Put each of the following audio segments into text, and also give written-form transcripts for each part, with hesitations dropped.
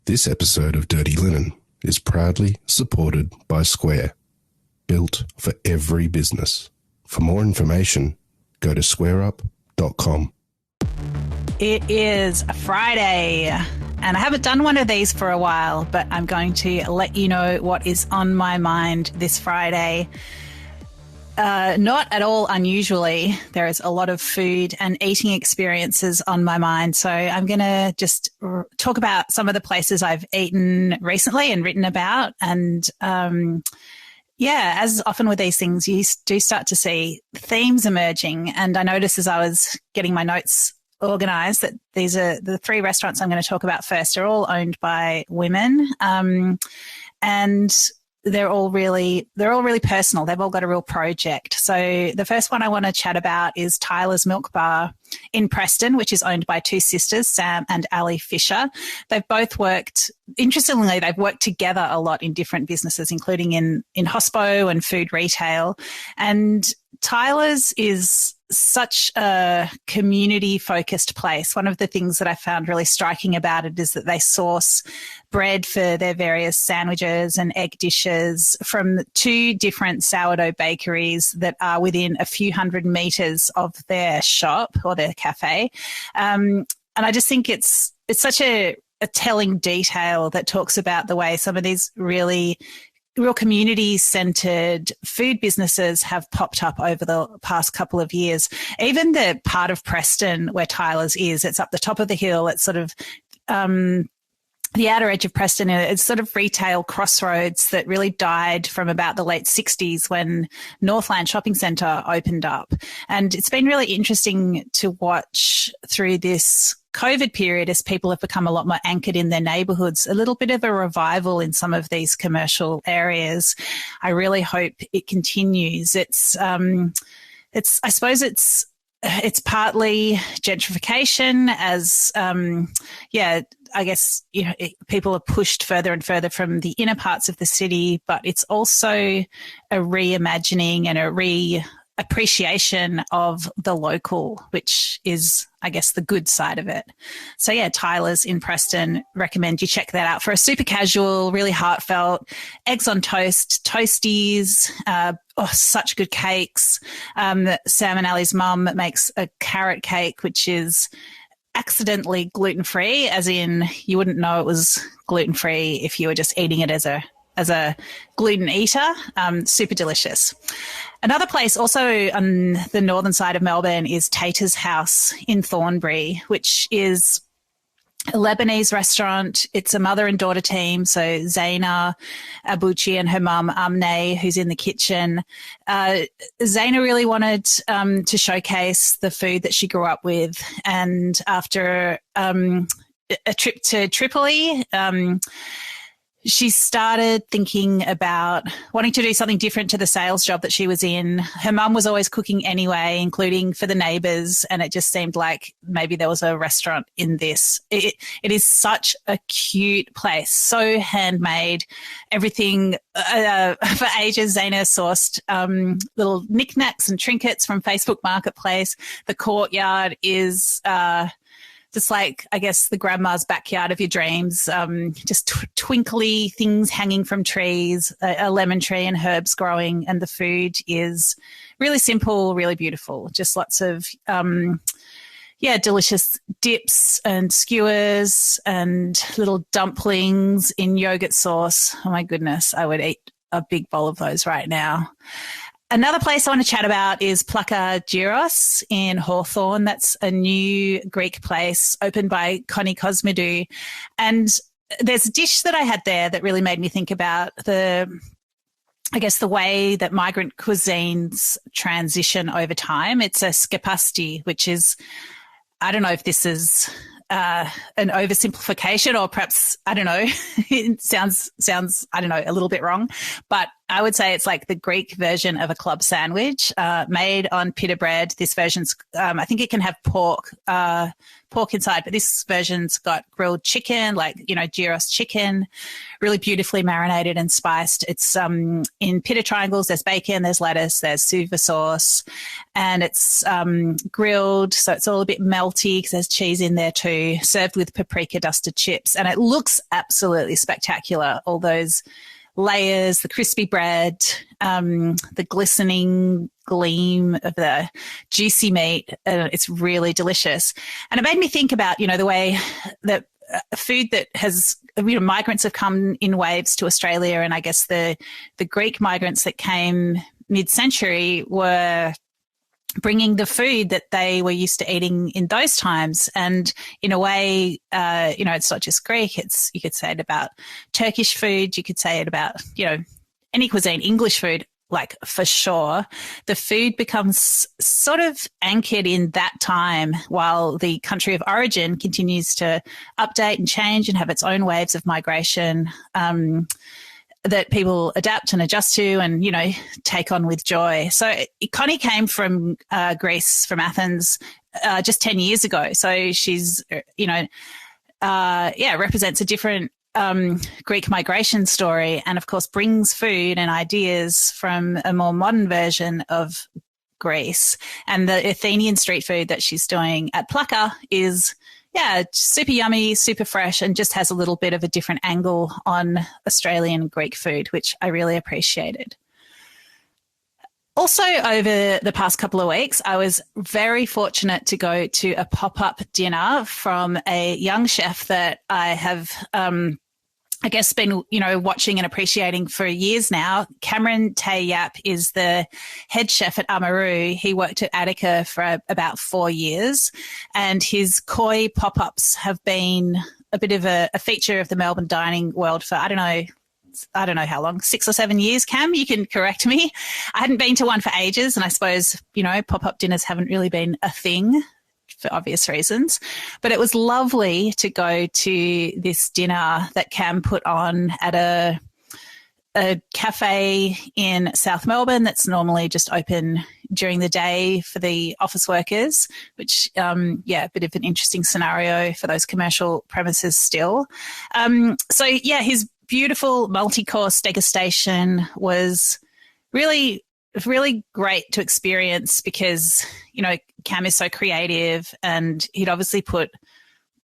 This episode of Dirty Linen is proudly supported by Square, built for every business. For more information, go to squareup.com. It is a Friday, and I haven't done one of these for a while, but I'm going to let you know what is on my mind this Friday. Not at all unusually, there is a lot of food and eating experiences on my mind. So I'm going to just talk about some of the places I've eaten recently and written about. And as often with these things, you do start to see themes emerging. And I noticed as I was getting my notes organised that these are the three restaurants I'm going to talk about first are all owned by women. And they're all really personal. They've all got a real project. So the first one I want to chat about is Tyler's Milk Bar in Preston, which is owned by two sisters, Sam and Ali Fisher. They've both worked, interestingly, they've worked together a lot in different businesses, including in hospo and food retail. And Tyler's is such a community-focused place. One of the things that I found really striking about it is that they source bread for their various sandwiches and egg dishes from two different sourdough bakeries that are within a few hundred metres of their shop or their cafe. And I just think it's such a telling detail that talks about the way some of these real community-centred food businesses have popped up over the past couple of years. Even the part of Preston where Tyler's is, it's up the top of the hill. It's sort of the outer edge of Preston. It's sort of retail crossroads that really died from about the late 60s when Northland Shopping Centre opened up. And it's been really interesting to watch through this COVID period as people have become a lot more anchored in their neighbourhoods, a little bit of a revival in some of these commercial areas. I really hope it continues. It's partly gentrification as, I guess, people are pushed further and further from the inner parts of the city, but it's also a reimagining and a appreciation of the local, which is, I guess, the good side of it. So yeah, Tyler's in Preston, recommend you check that out for a super casual, really heartfelt, eggs on toast, toasties, such good cakes. Sam and Ali's mum makes a carrot cake, which is accidentally gluten-free, as in you wouldn't know it was gluten-free if you were just eating it as a gluten eater. Super delicious. Another place also on the northern side of Melbourne is Tater's House in Thornbury, which is a Lebanese restaurant. It's a mother and daughter team. So Zaina Abuchi and her mum, Amne, who's in the kitchen. Zaina really wanted to showcase the food that she grew up with. And after a trip to Tripoli, she started thinking about wanting to do something different to the sales job that she was in. Her mum was always cooking anyway, including for the neighbours, and it just seemed like maybe there was a restaurant in this. It is such a cute place, so handmade. Everything for ages, Zaina sourced little knickknacks and trinkets from Facebook Marketplace. The courtyard is just like, I guess, the grandma's backyard of your dreams, just twinkly things hanging from trees, a lemon tree and herbs growing, and the food is really simple, really beautiful. Just lots of, delicious dips and skewers and little dumplings in yogurt sauce. Oh, my goodness, I would eat a big bowl of those right now. Another place I want to chat about is Plaka Gyros in Hawthorne. That's a new Greek place opened by Connie Cosmidou. And there's a dish that I had there that really made me think about the way that migrant cuisines transition over time. It's a skepasti, which is, I don't know if this is an oversimplification or perhaps, I don't know, it sounds, I don't know, a little bit wrong, but I would say it's like the Greek version of a club sandwich, made on pita bread. This version's, I think it can have pork inside, but this version's got grilled chicken, like, gyros chicken, really beautifully marinated and spiced. It's in pita triangles. There's bacon, there's lettuce, there's suva sauce, and it's grilled, so it's all a bit melty because there's cheese in there too, served with paprika dusted chips. And it looks absolutely spectacular. All those layers, the crispy bread, the glistening gleam of the juicy meat. It's really delicious. And it made me think about, the way that food that has, migrants have come in waves to Australia. And I guess the Greek migrants that came mid-century were bringing the food that they were used to eating in those times. And in a way, it's not just Greek. You could say it about Turkish food. You could say it about, any cuisine, English food, like for sure. The food becomes sort of anchored in that time while the country of origin continues to update and change and have its own waves of migration. That people adapt and adjust to and, take on with joy. So Connie came from Greece, from Athens, just 10 years ago. So she's, represents a different Greek migration story and, of course, brings food and ideas from a more modern version of Greece. And the Athenian street food that she's doing at Plaka is super yummy, super fresh, and just has a little bit of a different angle on Australian Greek food, which I really appreciated. Also, over the past couple of weeks, I was very fortunate to go to a pop-up dinner from a young chef that I have been, watching and appreciating for years now. Cameron Tay-Yap is the head chef at Amaru. He worked at Attica for about 4 years, and his koi pop-ups have been a bit of a feature of the Melbourne dining world for, I don't know how long, 6 or 7 years, Cam, you can correct me. I hadn't been to one for ages, and I suppose, pop-up dinners haven't really been a thing for obvious reasons. But it was lovely to go to this dinner that Cam put on at a cafe in South Melbourne that's normally just open during the day for the office workers, which, a bit of an interesting scenario for those commercial premises still. His beautiful multi-course degustation was really great to experience because, Cam is so creative, and he'd obviously put,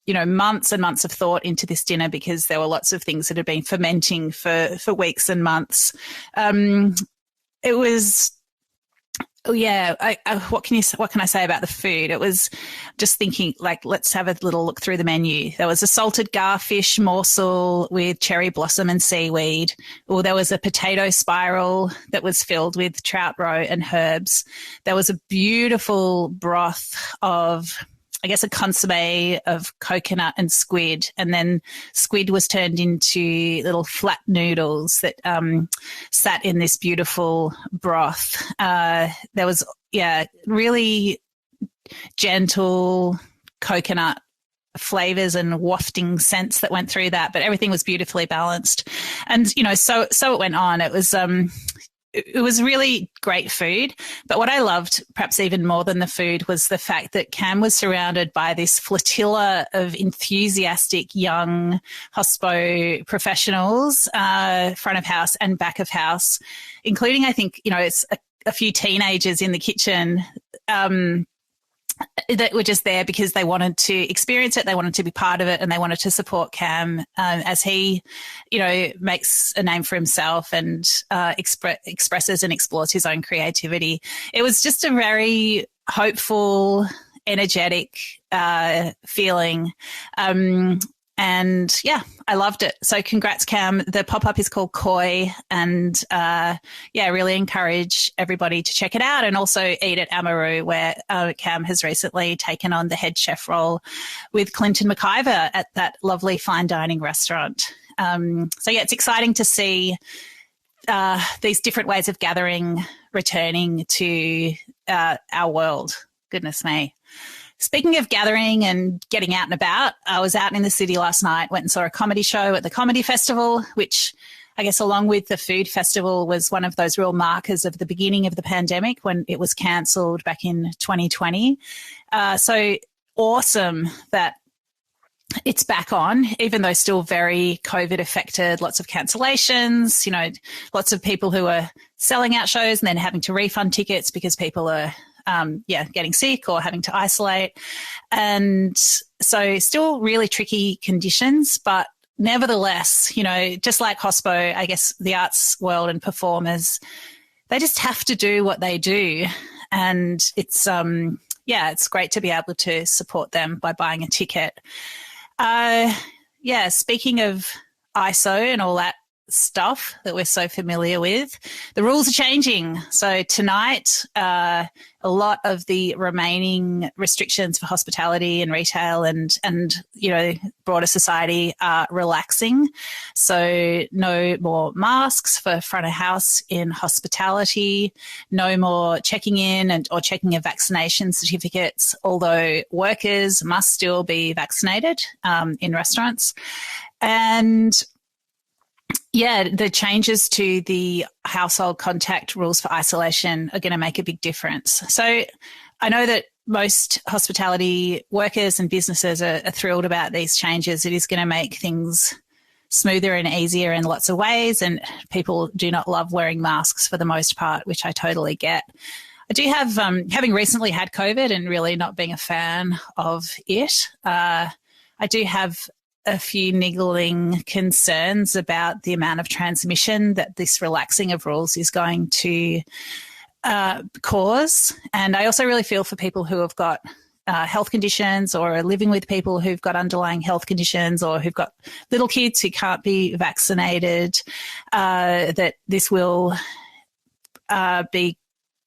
months and months of thought into this dinner because there were lots of things that had been fermenting for weeks and months. It was, what can I say about the food? It was just thinking, like, let's have a little look through the menu. There was a salted garfish morsel with cherry blossom and seaweed, or there was a potato spiral that was filled with trout roe and herbs. There was a beautiful broth of, I guess, a consomme of coconut and squid, and then squid was turned into little flat noodles that sat in this beautiful broth. There was, really gentle coconut flavors and wafting scents that went through that, but everything was beautifully balanced. And, so it went on. It was really great food, but what I loved perhaps even more than the food was the fact that Cam was surrounded by this flotilla of enthusiastic young hospo professionals, front of house and back of house, including, I think, it's a few teenagers in the kitchen that were just there because they wanted to experience it, they wanted to be part of it, and they wanted to support Cam as he, makes a name for himself and expresses and explores his own creativity. It was just a very hopeful, energetic feeling. And I loved it. So congrats, Cam. The pop-up is called Koi, and really encourage everybody to check it out and also eat at Amaru, where Cam has recently taken on the head chef role with Clinton McIver at that lovely fine dining restaurant. It's exciting to see these different ways of gathering returning to our world. Goodness me. Speaking of gathering and getting out and about, I was out in the city last night, went and saw a comedy show at the Comedy Festival, which I guess along with the food festival was one of those real markers of the beginning of the pandemic when it was cancelled back in 2020. So awesome that it's back on, even though still very COVID affected, lots of cancellations, lots of people who are selling out shows and then having to refund tickets because people are, getting sick or having to isolate. And so still really tricky conditions, but nevertheless, just like hospo, I guess the arts world and performers, they just have to do what they do. And it's, it's great to be able to support them by buying a ticket. Speaking of ISO and all that stuff that we're so familiar with, the rules are changing. So tonight, a lot of the remaining restrictions for hospitality and retail and broader society are relaxing. So no more masks for front of house in hospitality, no more checking in or checking of vaccination certificates, although workers must still be vaccinated in restaurants. And the changes to the household contact rules for isolation are going to make a big difference. So I know that most hospitality workers and businesses are thrilled about these changes. It is going to make things smoother and easier in lots of ways, and people do not love wearing masks for the most part, which I totally get. I do have, having recently had COVID and really not being a fan of it, I do have a few niggling concerns about the amount of transmission that this relaxing of rules is going to cause. And I also really feel for people who have got health conditions or are living with people who've got underlying health conditions or who've got little kids who can't be vaccinated, that this will be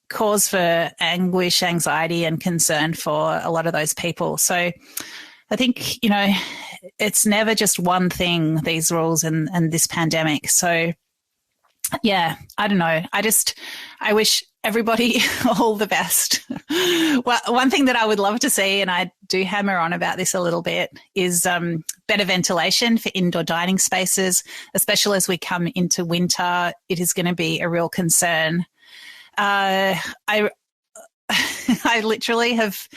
cause for anguish, anxiety and concern for a lot of those people. So I think, it's never just one thing, these rules and this pandemic. So, I don't know. I wish everybody all the best. Well, one thing that I would love to see, and I do hammer on about this a little bit, is better ventilation for indoor dining spaces, especially as we come into winter. It is going to be a real concern. I literally have...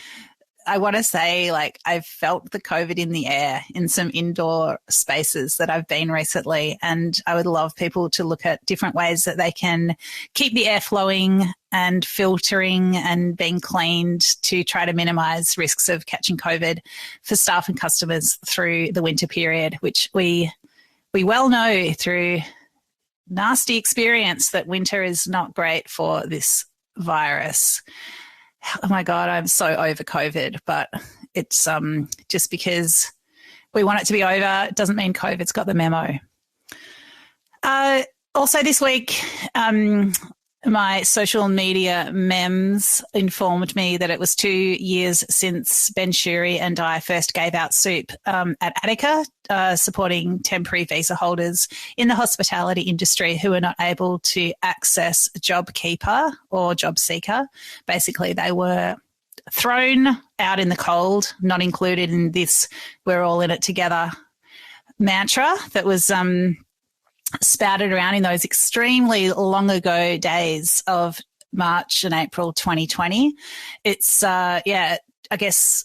I want to say, I've felt the COVID in the air in some indoor spaces that I've been recently, and I would love people to look at different ways that they can keep the air flowing and filtering and being cleaned to try to minimise risks of catching COVID for staff and customers through the winter period, which we well know through nasty experience that winter is not great for this virus. Oh my God, I'm so over COVID, but it's just because we want it to be over, it doesn't mean COVID's got the memo. Also this week, my social media memes informed me that it was 2 years since Ben Shuri and I first gave out soup at Attica, supporting temporary visa holders in the hospitality industry who were not able to access JobKeeper or JobSeeker. Basically, they were thrown out in the cold, not included in this "we're all in it together" mantra that was spouted around in those extremely long ago days of March and April 2020. It's, I guess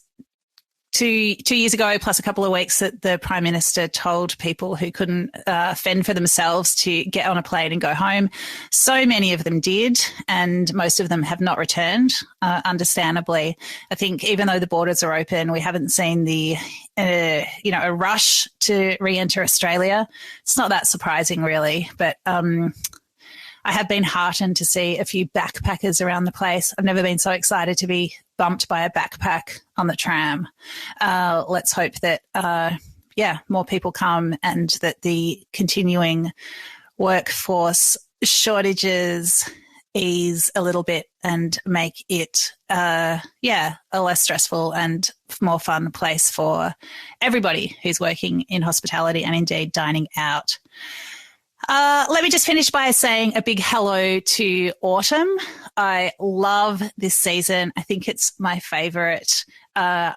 2 years ago, plus a couple of weeks, that the Prime Minister told people who couldn't fend for themselves to get on a plane and go home. So many of them did, and most of them have not returned, understandably. I think even though the borders are open, we haven't seen the a rush to re-enter Australia. It's not that surprising, really, but I have been heartened to see a few backpackers around the place. I've never been so excited to be bumped by a backpack on the tram. Let's hope that, more people come and that the continuing workforce shortages ease a little bit and make it, a less stressful and more fun place for everybody who's working in hospitality and indeed dining out. Let me just finish by saying a big hello to autumn. I love this season. I think it's my favourite. I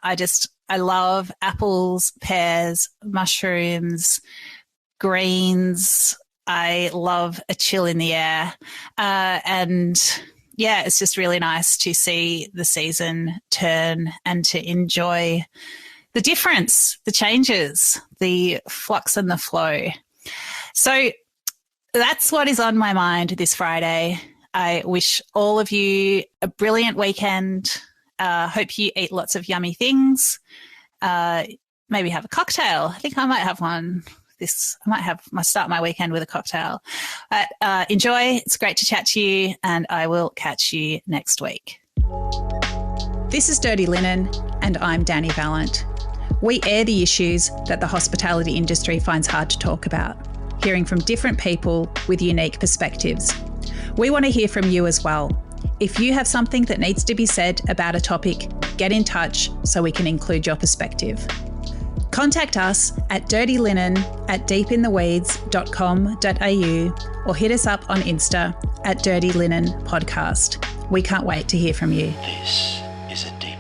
love apples, pears, mushrooms, greens, I love a chill in the air. And yeah, it's just really nice to see the season turn and to enjoy the difference, the changes, the flux and the flow. So that's what is on my mind this Friday. I wish all of you a brilliant weekend. Hope you eat lots of yummy things. Maybe have a cocktail. I think I might have one. I might start my weekend with a cocktail. But enjoy. It's great to chat to you, and I will catch you next week. This is Dirty Linen, and I'm Dani Valent. We air the issues that the hospitality industry finds hard to talk about, hearing from different people with unique perspectives. We want to hear from you as well. If you have something that needs to be said about a topic, get in touch so we can include your perspective. Contact us at dirtylinenat.deepintheweeds.com.au or hit us up on Insta at Dirty Linen Podcast. We can't wait to hear from you. This is a deep